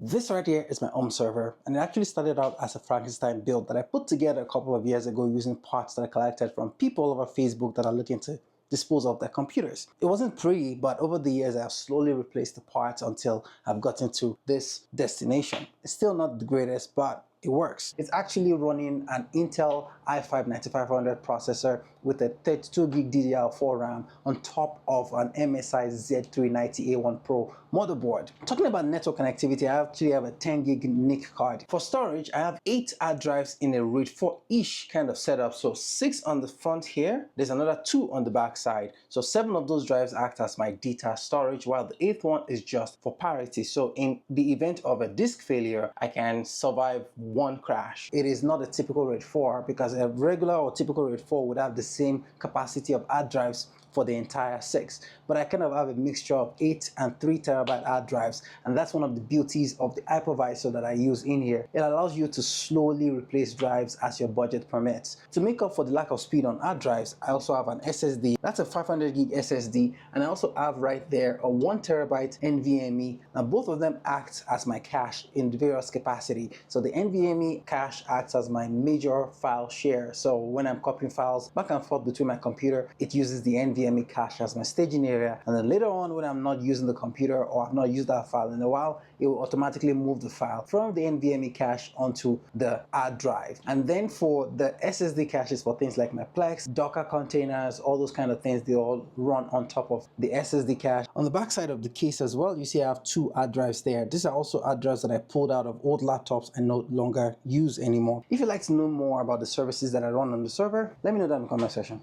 This right here is my home server, and it actually started out as a Frankenstein build that I put together a couple of years ago using parts that I collected from people all over Facebook that are looking to dispose of their computers. It wasn't pretty, but over the years I've slowly replaced the parts until I've gotten to this destination. It's still not the greatest, but it works. It's actually running an Intel i5-9500 processor with a 32 gig DDR4 RAM on top of an MSI Z390A1 Pro motherboard. Talking about network connectivity, I actually have a 10 gig NIC card. For storage, I have 8 hard drives in a RAID 4-ish kind of setup. So 6 on the front here, there's another 2 on the back side. So 7 of those drives act as my data storage, while the 8th one is just for parity. So in the event of a disk failure, I can survive one crash. It is not a typical RAID 4 because a regular or typical RAID 4 would have the same capacity of hard drives for the entire 6, but I kind of have a mixture of 8 and 3 terabyte hard drives, and that's one of the beauties of the hypervisor that I use in here. It allows you to slowly replace drives as your budget permits. To make up for the lack of speed on hard drives, I also have an SSD. That's a 500 gig SSD, and I also have right there a 1 terabyte NVMe. Now both of them act as my cache in various capacity. So the NVMe cache acts as my major file share. So when I'm copying files back and forth between my computer, it uses the NVMe cache as my staging area, and then later on when I'm not using the computer or I've not used that file in a while, it will automatically move the file from the NVMe cache onto the hard drive. And then for the SSD caches for things like my Plex, Docker containers, all those kind of things, they all run on top of the SSD cache. On the back side of the case as well, you see I have 2 hard drives there. These are also hard drives that I pulled out of old laptops and no longer use anymore. If you'd like to know more about the services that I run on the server, let me know down in the comment section.